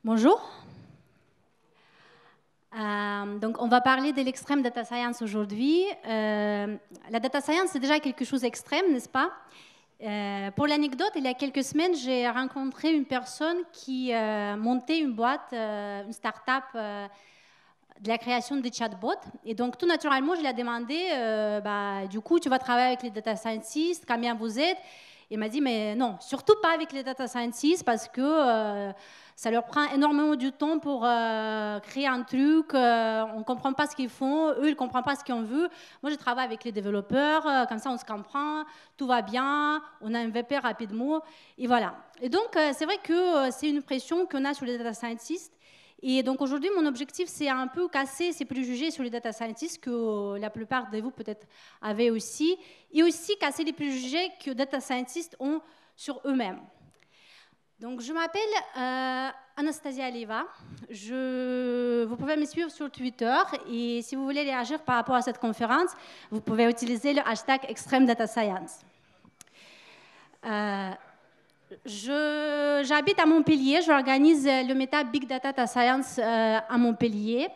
Bonjour. Donc, on va parler de l'extrême data science aujourd'hui. La data science, c'est déjà quelque chose d'extrême, n'est-ce pas? Pour l'anecdote, il y a quelques semaines, j'ai rencontré une personne qui montait une boîte, une start-up de la création des chatbots. Et donc, tout naturellement, je lui ai demandé, du coup, tu vas travailler avec les data scientists, combien vous êtes? Il m'a dit, mais non, surtout pas avec les data scientists parce que ça leur prend énormément du temps pour créer un truc. On ne comprend pas ce qu'ils font. Eux, ils ne comprennent pas ce qu'on veut. Moi, je travaille avec les développeurs. Comme ça, on se comprend. Tout va bien. On a un VP rapidement. Et voilà. Et donc, c'est vrai que c'est une pression qu'on a sur les data scientists. Et donc, aujourd'hui, mon objectif, c'est un peu casser ces préjugés sur les data scientists que la plupart de vous, peut-être, avaient aussi. Et aussi casser les préjugés que les data scientists ont sur eux-mêmes. Donc, je m'appelle Anastasia Leva. Vous pouvez me suivre sur Twitter. Et si vous voulez réagir par rapport à cette conférence, vous pouvez utiliser le hashtag Extreme Data Science. J'habite à Montpellier. J'organise le Meta Big Data Science à Montpellier.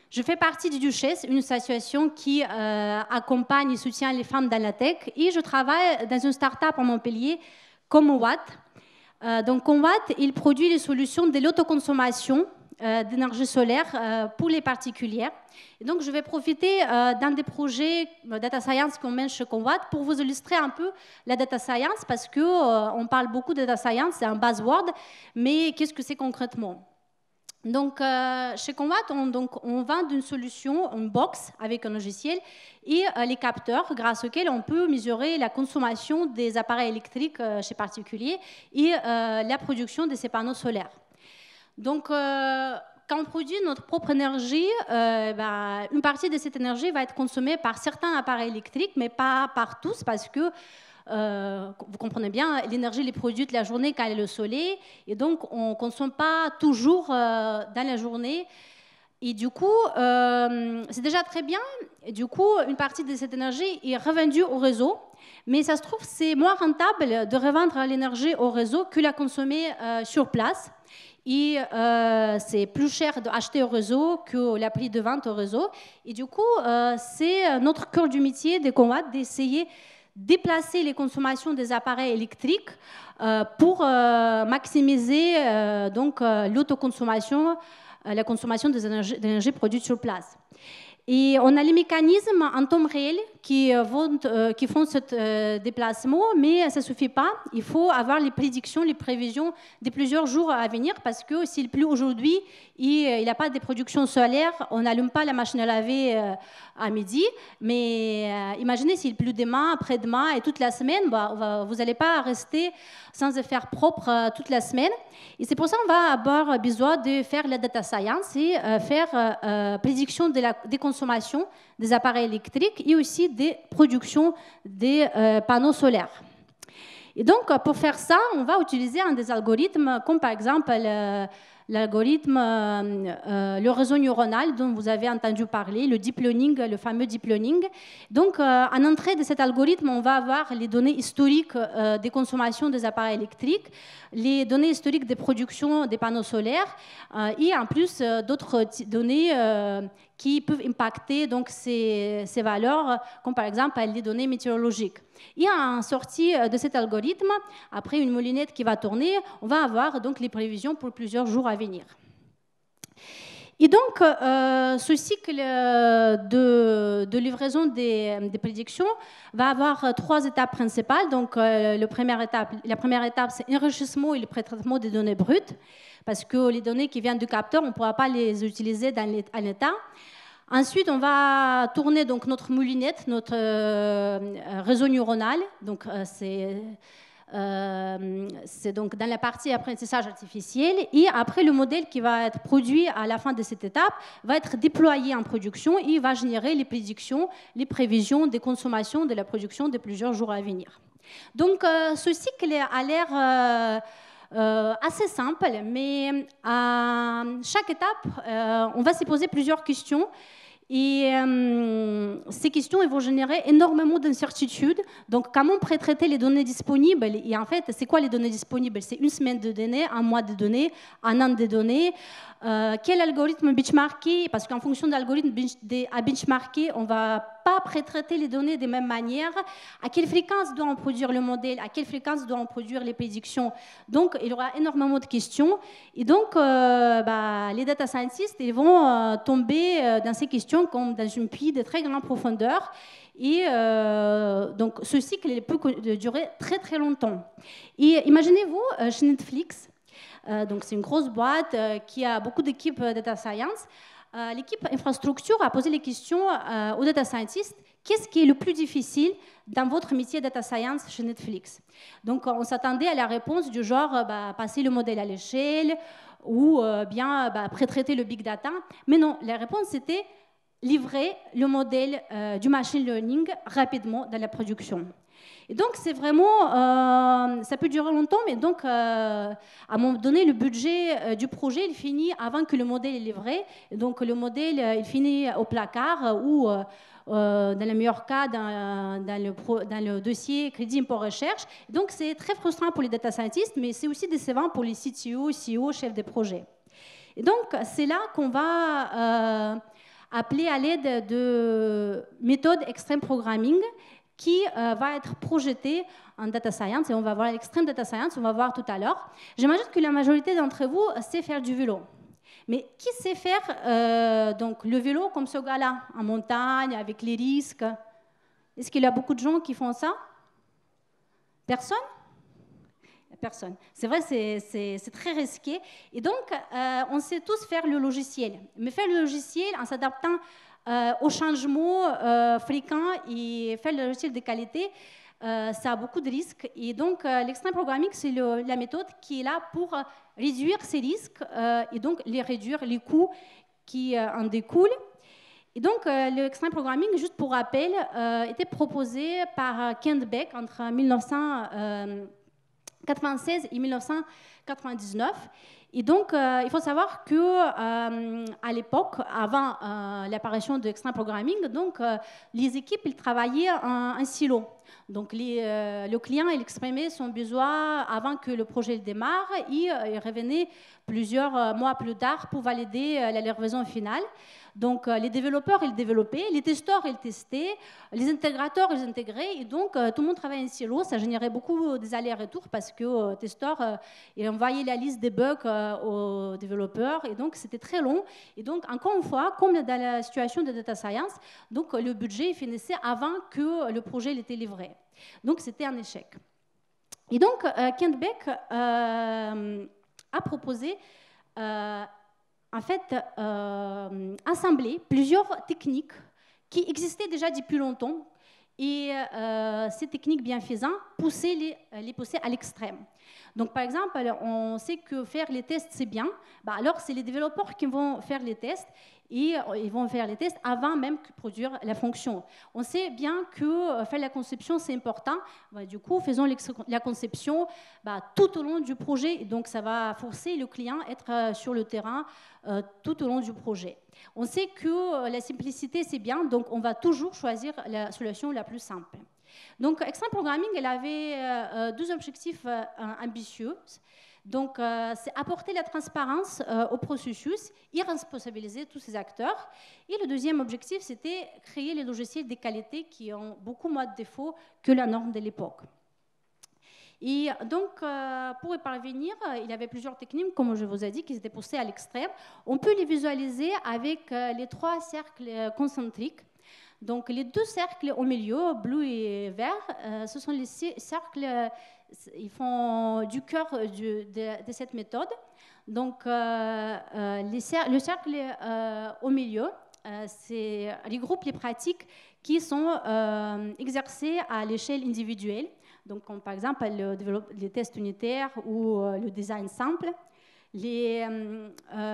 Je fais partie du Duchesse, une association qui accompagne et soutient les femmes dans la tech. Et je travaille dans une start-up à Montpellier, Comwatt. Donc, Comwatt, il produit les solutions de l'autoconsommation d'énergie solaire pour les particuliers. Et donc, je vais profiter d'un des projets data science qu'on mène chez Comwatt pour vous illustrer un peu la data science parce qu'on parle beaucoup de data science, c'est un buzzword, mais qu'est-ce que c'est concrètement? Donc, chez Comwatt, on vend une solution, une box avec un logiciel et les capteurs grâce auxquels on peut mesurer la consommation des appareils électriques chez particuliers et la production de ces panneaux solaires. Donc, quand on produit notre propre énergie, une partie de cette énergie va être consommée par certains appareils électriques, mais pas par tous parce que vous comprenez bien, l'énergie est produite la journée quand il y a le soleil, et donc on ne consomme pas toujours dans la journée. Et du coup, c'est déjà très bien. Et du coup, une partie de cette énergie est revendue au réseau, mais ça se trouve, c'est moins rentable de revendre l'énergie au réseau que la consommer sur place. Et c'est plus cher d'acheter au réseau que la prix de vente au réseau. Et du coup, c'est notre cœur du métier de Comwatt d'essayer déplacer les consommations des appareils électriques pour maximiser l'autoconsommation, la consommation des énergies produites sur place. Et on a les mécanismes en temps réel qui font ce déplacement, mais ça ne suffit pas. Il faut avoir les prédictions, les prévisions de plusieurs jours à venir parce que s'il pleut aujourd'hui et il n'y a pas de production solaire, on n'allume pas la machine à laver à midi. Mais imaginez s'il pleut demain, après-demain et toute la semaine, vous n'allez pas rester sans faire propre toute la semaine. Et c'est pour ça qu'on va avoir besoin de faire la data science et faire prédiction des consommations des appareils électriques et aussi des productions des panneaux solaires. Et donc, pour faire ça, on va utiliser un des algorithmes, comme par exemple l'algorithme, le réseau neuronal dont vous avez entendu parler, le deep learning, le fameux deep learning. Donc, en entrée de cet algorithme, on va avoir les données historiques des consommations des appareils électriques, les données historiques des productions des panneaux solaires et en plus d'autres données qui peuvent impacter donc, ces valeurs, comme par exemple les données météorologiques. Et en sortie de cet algorithme, après une moulinette qui va tourner, on va avoir donc les prévisions pour plusieurs jours à venir. Et donc, ce cycle de livraison des prédictions va avoir trois étapes principales. Donc, la première étape, c'est l'enrichissement et le pré-traitement des données brutes, parce que les données qui viennent du capteur, on ne pourra pas les utiliser à l'état. Ensuite, on va tourner donc, notre moulinette, notre réseau neuronal. Donc, c'est donc dans la partie apprentissage artificiel. Et après, le modèle qui va être produit à la fin de cette étape va être déployé en production et va générer les prédictions, les prévisions des consommations de la production de plusieurs jours à venir. Donc, ce cycle a l'air assez simple, mais à chaque étape, on va se poser plusieurs questions. Et ces questions elles vont générer énormément d'incertitudes. Donc, comment pré-traiter les données disponibles? Et en fait, c'est quoi les données disponibles? C'est une semaine de données, un mois de données, un an de données. Quel algorithme benchmarker? Parce qu'en fonction de l'algorithme à benchmarker, on ne va pas pré-traiter les données de même manière. À quelle fréquence doit on produire le modèle? À quelle fréquence doit on produire les prédictions? Donc, il y aura énormément de questions. Et donc, les data scientists ils vont tomber dans ces questions comme dans une puits de très grande profondeur. Et donc, ce cycle il peut durer très, très longtemps. Et imaginez-vous, chez Netflix, donc c'est une grosse boîte qui a beaucoup d'équipes data science. L'équipe infrastructure a posé les questions aux data scientists. Qu'est-ce qui est le plus difficile dans votre métier data science chez Netflix? Donc on s'attendait à la réponse du genre passer le modèle à l'échelle ou bien pré-traiter le big data. Mais non, la réponse c'était livrer le modèle du machine learning rapidement dans la production. Et donc, c'est vraiment, ça peut durer longtemps, mais donc, à un moment donné, le budget du projet, il finit avant que le modèle est livré. Et donc, le modèle, il finit au placard ou, dans le meilleur cas, dans le dossier crédit impôt recherche. Donc, c'est très frustrant pour les data scientists, mais c'est aussi décevant pour les CTO, CEO, chefs de projet. Et donc, c'est là qu'on va appeler à l'aide de méthodes extreme programming qui va être projeté en data science, et on va voir l'extreme data science, on va voir tout à l'heure. J'imagine que la majorité d'entre vous sait faire du vélo. Mais qui sait faire donc, le vélo comme ce gars-là, en montagne, avec les risques? Est-ce qu'il y a beaucoup de gens qui font ça? Personne? Personne. C'est vrai, c'est très risqué. Et donc, on sait tous faire le logiciel. Mais faire le logiciel en s'adaptant aux changements fréquents et faire le logiciel de qualité, ça a beaucoup de risques. Et donc, l'extreme programming, c'est la méthode qui est là pour réduire ces risques et donc les réduire les coûts qui en découlent. Et donc, l'extreme programming, juste pour rappel, était proposé par Kent Beck entre 1996 et 1999. Et donc, il faut savoir qu'à l'époque, avant l'apparition de l'extreme programming, donc, les équipes ils travaillaient en silo. Donc, le client il exprimait son besoin avant que le projet démarre et il revenait plusieurs mois plus tard pour valider la livraison finale. Donc, les développeurs, ils développaient, les testeurs, ils testaient, les intégrateurs, ils intégraient, et donc, tout le monde travaillait en silo. Ça générait beaucoup des allers-retours parce que le testeur, il envoyait la liste des bugs aux développeurs, et donc, c'était très long. Et donc, encore une fois, comme dans la situation de data science, donc, le budget finissait avant que le projet était livré. Donc, c'était un échec. Et donc, Kent Beck a proposé en fait, assembler plusieurs techniques qui existaient déjà depuis longtemps et ces techniques bienfaisantes, les pousser à l'extrême. Donc, par exemple, on sait que faire les tests, c'est bien. Alors, c'est les développeurs qui vont faire les tests et ils vont faire les tests avant même de produire la fonction. On sait bien que faire la conception, c'est important. Du coup, faisons la conception tout au long du projet. Donc, ça va forcer le client à être sur le terrain tout au long du projet. On sait que la simplicité, c'est bien. Donc, on va toujours choisir la solution la plus simple. Donc, Extreme Programming, elle avait deux objectifs ambitieux. Donc, c'est apporter la transparence au processus et responsabiliser tous ces acteurs. Et le deuxième objectif, c'était créer les logiciels de qualité qui ont beaucoup moins de défauts que la norme de l'époque. Et donc, pour y parvenir, il y avait plusieurs techniques, comme je vous ai dit, qui étaient poussées à l'extrême. On peut les visualiser avec les trois cercles concentriques. Donc, les deux cercles au milieu, bleu et vert, ce sont les cercles, ils font du cœur de cette méthode. Donc, le cercle au milieu, regroupe les pratiques qui sont exercées à l'échelle individuelle. Donc, comme par exemple les tests unitaires ou le design simple. Les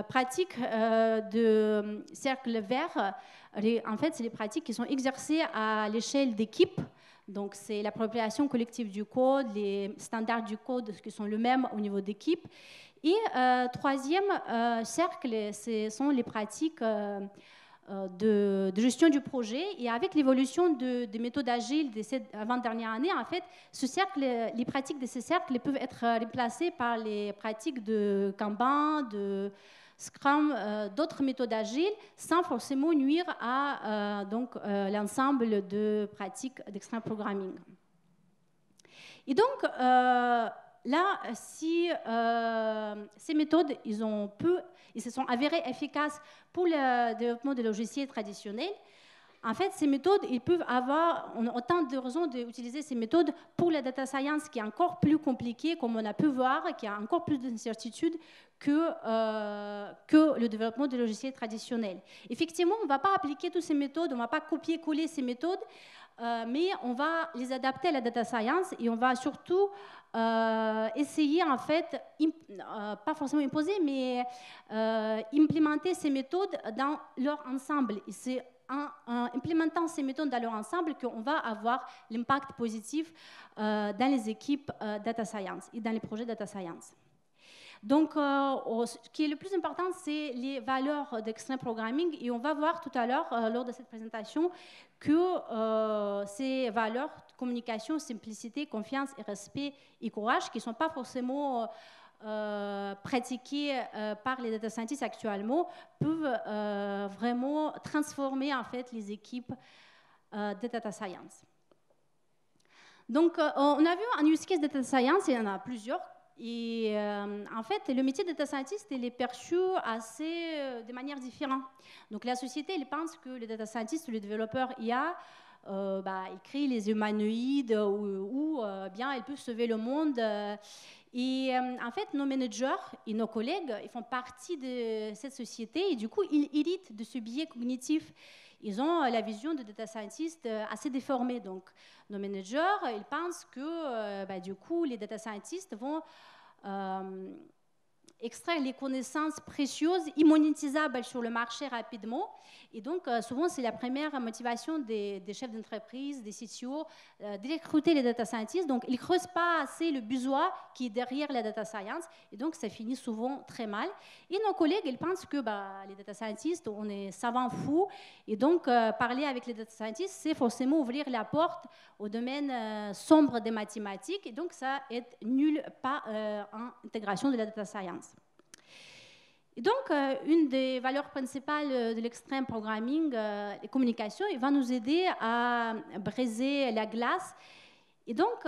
pratiques de cercle vert, en fait, c'est les pratiques qui sont exercées à l'échelle d'équipe. Donc, c'est l'appropriation collective du code, les standards du code qui sont les mêmes au niveau d'équipe. Et troisième cercle, ce sont les pratiques de gestion du projet. Et avec l'évolution des méthodes agiles de ces 20 dernières années, en fait, les pratiques de ces cercles peuvent être remplacées par les pratiques de Kanban, de Scrum, d'autres méthodes agiles, sans forcément nuire à l'ensemble de pratiques d'extreme programming. Et donc, là, si ces méthodes, ils se sont avérées efficaces pour le développement des logiciels traditionnels, en fait, ces méthodes, on a autant de raisons d'utiliser ces méthodes pour la data science, qui est encore plus compliquée, comme on a pu voir, qui a encore plus d'incertitudes que le développement des logiciels traditionnels. Effectivement, on ne va pas appliquer toutes ces méthodes, on ne va pas copier-coller ces méthodes, mais on va les adapter à la data science et on va surtout essayer, en fait, pas forcément imposer, mais implémenter ces méthodes dans leur ensemble. Et c'est en implémentant ces méthodes dans leur ensemble qu'on va avoir l'impact positif dans les équipes data science et dans les projets data science. Donc, ce qui est le plus important, c'est les valeurs d'extreme programming. Et on va voir tout à l'heure, lors de cette présentation, que ces valeurs, communication, simplicité, confiance et respect et courage, qui ne sont pas forcément pratiquées par les data scientists actuellement, peuvent vraiment transformer, en fait, les équipes de data science. Donc, on a vu un use case de data science, il y en a plusieurs. Et en fait, le métier de data scientist, il est perçu de manière différente. Donc la société, elle pense que le data scientist, le développeur IA, il crée les humanoïdes ou bien elle peut sauver le monde. Et en fait, nos managers et nos collègues, ils font partie de cette société et du coup, ils héritent de ce biais cognitif. Ils ont la vision de data scientist assez déformée. Donc, nos managers, ils pensent que du coup, les data scientists vont extraire les connaissances précieuses, immonétisables sur le marché rapidement. Et donc, souvent, c'est la première motivation des chefs d'entreprise, des CTO, de recruter les data scientists. Donc, ils ne creusent pas assez le besoin qui est derrière la data science. Et donc, ça finit souvent très mal. Et nos collègues, ils pensent que les data scientists, on est savants fous. Et donc, parler avec les data scientists, c'est forcément ouvrir la porte au domaine sombre des mathématiques. Et donc, ça n'est nulle part en intégration de la data science. Et donc, une des valeurs principales de l'extreme programming, les communications, il va nous aider à briser la glace. Et donc,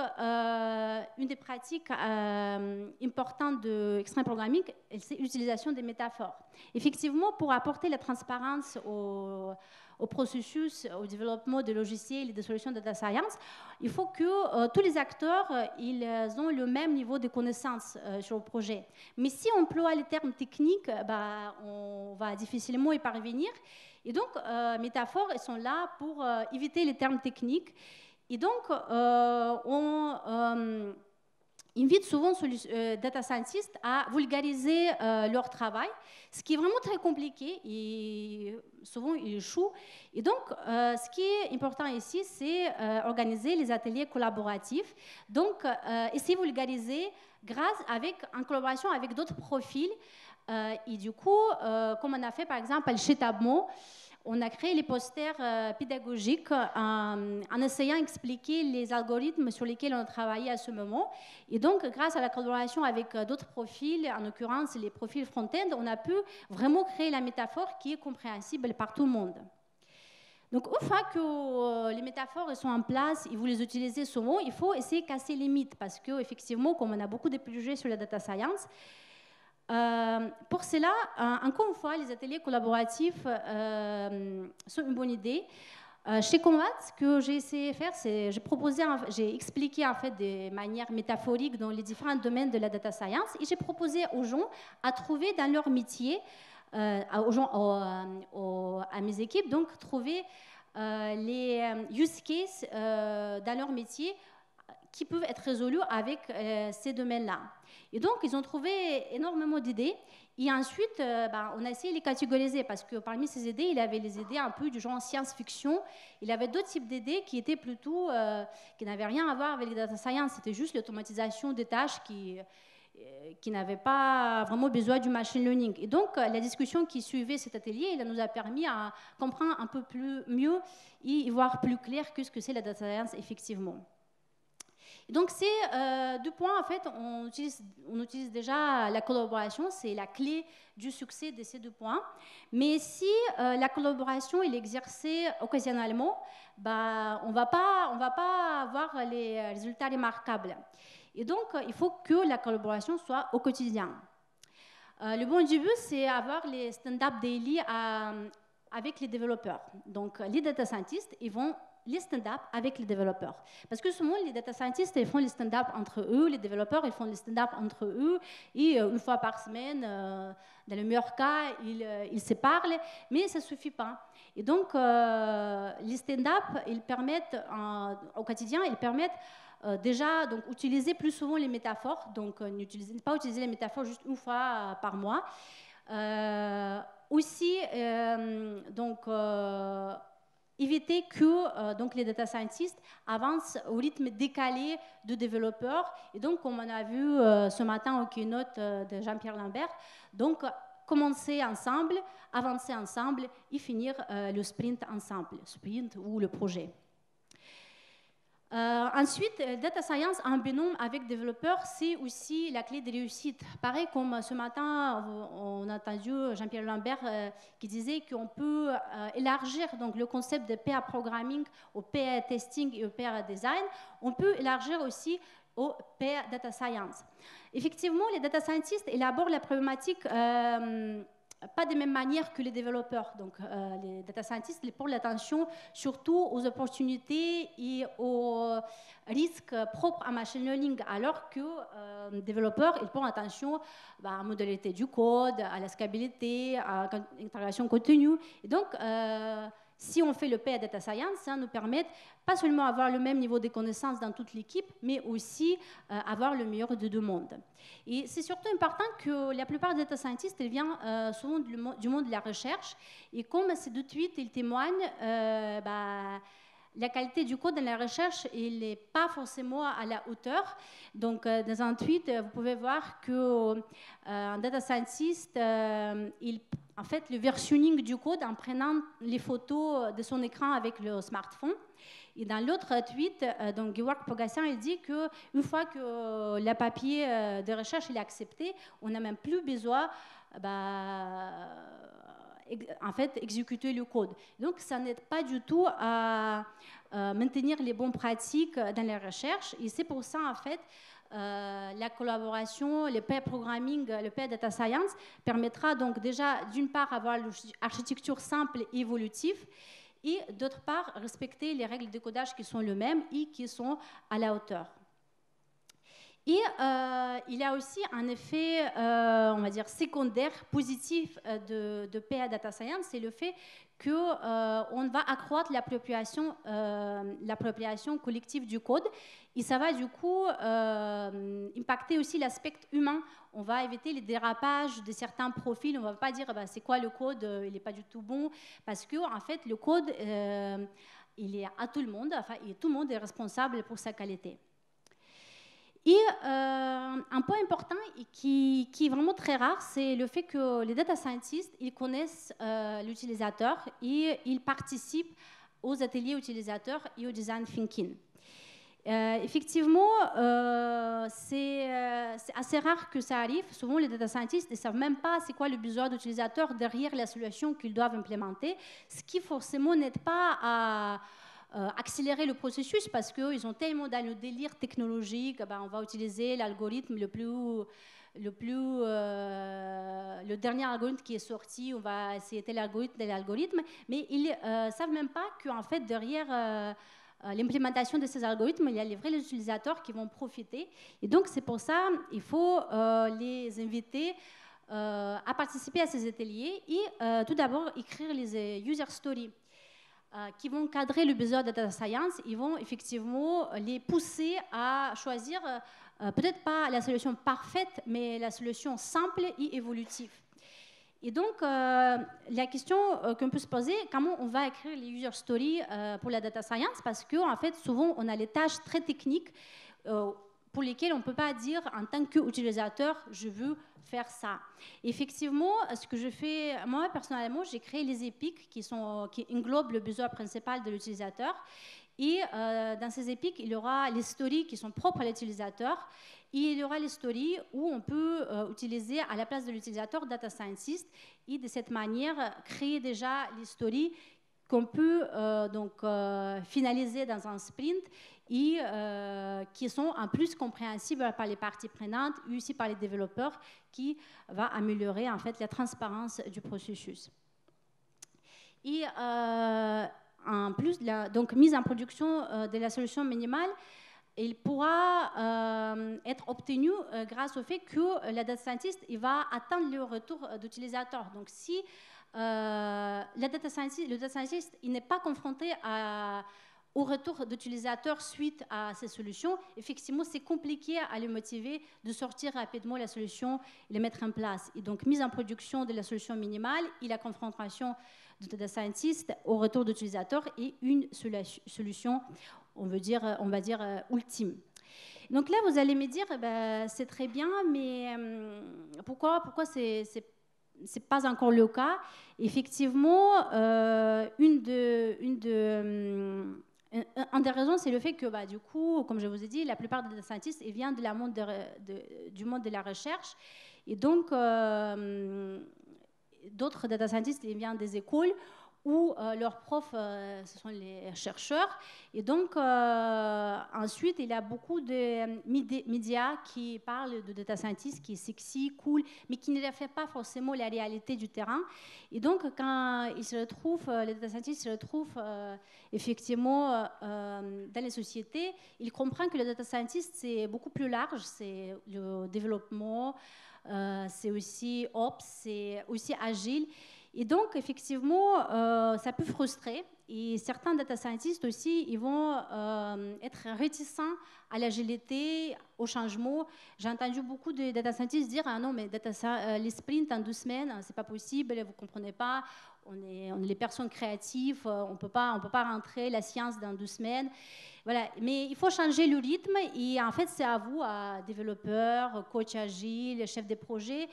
une des pratiques importantes de l'extreme programming, c'est l'utilisation des métaphores. Effectivement, pour apporter la transparence au processus, au développement de logiciels et de solutions de data science, il faut que tous les acteurs ils ont le même niveau de connaissances sur le projet. Mais si on emploie les termes techniques, on va difficilement y parvenir. Et donc, métaphores, elles sont là pour éviter les termes techniques. Et donc, on invite souvent data scientists à vulgariser leur travail, ce qui est vraiment très compliqué et souvent ils échouent. Et donc, ce qui est important ici, c'est organiser les ateliers collaboratifs. Donc, essayer de vulgariser en collaboration avec d'autres profils. Et du coup, comme on a fait par exemple chez Tabmo, on a créé les posters pédagogiques en essayant d'expliquer les algorithmes sur lesquels on a travaillé à ce moment. Et donc, grâce à la collaboration avec d'autres profils, en l'occurrence les profils front-end, on a pu vraiment créer la métaphore qui est compréhensible par tout le monde. Donc, une fois que les métaphores sont en place et vous les utilisez souvent, il faut essayer de casser les mythes parce qu'effectivement, comme on a beaucoup de préjugés sur la data science, pour cela, encore une fois, les ateliers collaboratifs sont une bonne idée. Chez Combat, ce que j'ai essayé de faire, c'est j'ai expliqué en fait de manière métaphorique dans les différents domaines de la data science et j'ai proposé aux gens à trouver dans leur métier, à mes équipes, donc trouver les use cases dans leur métier qui peuvent être résolus avec ces domaines-là. Et donc, ils ont trouvé énormément d'idées. Et ensuite, on a essayé de les catégoriser parce que parmi ces idées, il y avait les idées un peu du genre science-fiction. Il y avait d'autres types d'idées qui étaient plutôt, qui n'avaient rien à voir avec les data science. C'était juste l'automatisation des tâches qui qui n'avaient pas vraiment besoin du machine learning. Et donc, la discussion qui suivait cet atelier, elle nous a permis à comprendre un peu mieux et y voir plus clair que ce que c'est la data science effectivement. Et donc, ces 2 points, en fait, on utilise déjà la collaboration, c'est la clé du succès de ces 2 points. Mais si la collaboration est exercée occasionnellement, bah, on ne va pas avoir les résultats remarquables. Et donc, il faut que la collaboration soit au quotidien. Le bon début, c'est avoir les stand-up daily avec les développeurs. Donc, les data scientists, ils vont les stand-up avec les développeurs. Parce que souvent, les data scientists, ils font les stand-up entre eux, les développeurs, ils font les stand-up entre eux, et une fois par semaine, dans le meilleur cas, ils se parlent, mais ça ne suffit pas. Et donc, les stand-up, ils permettent, au quotidien, ils permettent déjà donc, utiliser plus souvent les métaphores, donc ne pas utiliser les métaphores juste une fois par mois. Aussi, donc, éviter que donc, les data scientists avancent au rythme décalé de développeurs. Et donc, comme on a vu ce matin au keynote de Jean-Pierre Lambert, donc, commencer ensemble, avancer ensemble et finir le sprint ensemble, sprint ou le projet. Ensuite, data science en binôme avec développeurs, c'est aussi la clé de réussite. Pareil comme ce matin, on a entendu Jean-Pierre Lambert qui disait qu'on peut élargir donc, le concept de pair programming au pair testing et au pair design. On peut élargir aussi au pair data science. Effectivement, les data scientists élaborent la problématique pas de même manière que les développeurs. Donc, les data scientists ils portent l'attention surtout aux opportunités et aux risques propres à machine learning, alors que les développeurs ils portent attention à la modalité du code, à la scalabilité, à l'intégration continue. Et donc, si on fait le pair data science, ça nous permet pas seulement avoir le même niveau de connaissances dans toute l'équipe, mais aussi avoir le meilleur de 2 mondes. Et c'est surtout important que la plupart des data scientists ils viennent souvent du monde de la recherche. Et comme ces 2 tweets ils témoignent, la qualité du code dans la recherche n'est pas forcément à la hauteur. Donc, dans un tweet, vous pouvez voir qu'un data scientist, en fait, le versionning du code en prenant les photos de son écran avec le smartphone. Et dans l'autre tweet, donc Georg Pogassian, il dit qu'une fois que le papier de recherche est accepté, on n'a même plus besoin en fait, exécuter le code. Donc, ça n'aide pas du tout à maintenir les bonnes pratiques dans la recherche. Et c'est pour ça, en fait, la collaboration, le pair programming, le pair data science permettra donc déjà, d'une part, avoir l'architecture simple et évolutive, et d'autre part, respecter les règles de codage qui sont les mêmes et qui sont à la hauteur. Et il y a aussi un effet, on va dire, secondaire, positif de pair data science, c'est le fait qu'on va accroître l'appropriation collective du code. Et ça va du coup impacter aussi l'aspect humain. On va éviter les dérapages de certains profils. On ne va pas dire c'est quoi le code, il n'est pas du tout bon. Parce que en fait, le code, il est à tout le monde. Enfin, et tout le monde est responsable pour sa qualité. Et un point important et qui est vraiment très rare, c'est le fait que les data scientists, ils connaissent l'utilisateur et ils participent aux ateliers utilisateurs et au design thinking. Effectivement, c'est assez rare que ça arrive. Souvent, les data scientists ne savent même pas c'est quoi le besoin d'utilisateur derrière la solution qu'ils doivent implémenter, ce qui forcément n'aide pas à accélérer le processus parce qu'ils sont tellement dans le délire technologique, on va utiliser l'algorithme le dernier algorithme qui est sorti, on va essayer l'algorithme de l'algorithme, mais ils ne savent même pas qu'en fait, derrière l'implémentation de ces algorithmes, il y a les vrais utilisateurs qui vont profiter. Et donc, c'est pour ça qu'il faut les inviter à participer à ces ateliers et tout d'abord écrire les user stories qui vont cadrer le besoin de data science. Ils vont effectivement les pousser à choisir peut-être pas la solution parfaite, mais la solution simple et évolutive. Et donc, la question qu'on peut se poser, comment on va écrire les user stories pour la data science? Parce qu'en fait, souvent, on a les tâches très techniques. pour lesquels on ne peut pas dire en tant qu'utilisateur, je veux faire ça. Effectivement, ce que je fais, moi personnellement, j'ai créé les épiques qui englobent le besoin principal de l'utilisateur. Et dans ces épiques, il y aura les stories qui sont propres à l'utilisateur. Et il y aura les stories où on peut utiliser à la place de l'utilisateur Data Scientist et de cette manière créer déjà les stories qu'on peut finaliser dans un sprint et qui sont en plus compréhensibles par les parties prenantes et aussi par les développeurs, qui va améliorer en fait la transparence du processus. Et en plus, donc mise en production de la solution minimale, il pourra être obtenu grâce au fait que le data scientist il va attendre le retour d'utilisateur. Donc si le data scientist il n'est pas confronté au retour d'utilisateurs suite à ces solutions, effectivement, c'est compliqué à le motiver de sortir rapidement la solution et la mettre en place. Et donc, mise en production de la solution minimale et la confrontation du data scientist au retour d'utilisateur et une solution, on va dire ultime. Donc là, vous allez me dire, c'est très bien, mais pourquoi c'est pas encore le cas? Effectivement, une des raisons, c'est le fait que, du coup, comme je vous ai dit, la plupart des data scientists ils viennent du monde de la recherche. Et donc, d'autres data scientists ils viennent des écoles où leurs profs, ce sont les chercheurs. Et donc, ensuite, il y a beaucoup de médias qui parlent de data scientist, qui est sexy, cool, mais qui ne reflètent pas forcément la réalité du terrain. Et donc, quand ils se retrouvent, les data scientists se retrouvent effectivement dans les sociétés, ils comprennent que le data scientist, c'est beaucoup plus large, c'est le développement, c'est aussi ops, c'est aussi agile. Et donc, effectivement, ça peut frustrer. Et certains data scientists aussi, ils vont être réticents à l'agilité, au changement. J'ai entendu beaucoup de data scientists dire « Ah non, mais les sprints en 2 semaines, c'est pas possible, vous comprenez pas, on est les personnes créatives, on peut pas rentrer la science dans 2 semaines. » Voilà, mais il faut changer le rythme et en fait, c'est à vous, à développeurs, coach agile, chefs de projet,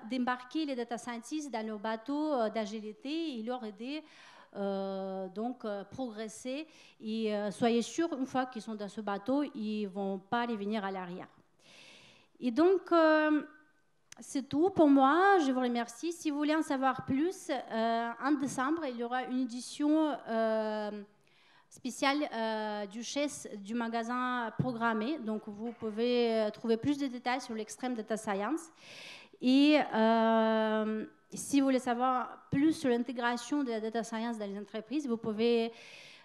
d'embarquer les data scientists dans le bateau d'agilité et leur aider progresser. Et soyez sûrs, une fois qu'ils sont dans ce bateau, ils ne vont pas revenir à l'arrière. Et donc, c'est tout pour moi. Je vous remercie. Si vous voulez en savoir plus, en décembre, il y aura une édition spéciale du magasin programmé. Donc, vous pouvez trouver plus de détails sur l'Extreme Data Science. Et si vous voulez savoir plus sur l'intégration de la data science dans les entreprises, vous pouvez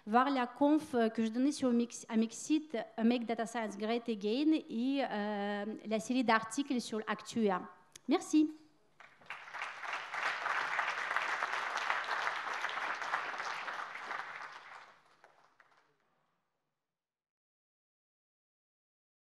voir la conf que je donnais sur Mixit, Make Data Science Great Again, et la série d'articles sur Actua. Merci.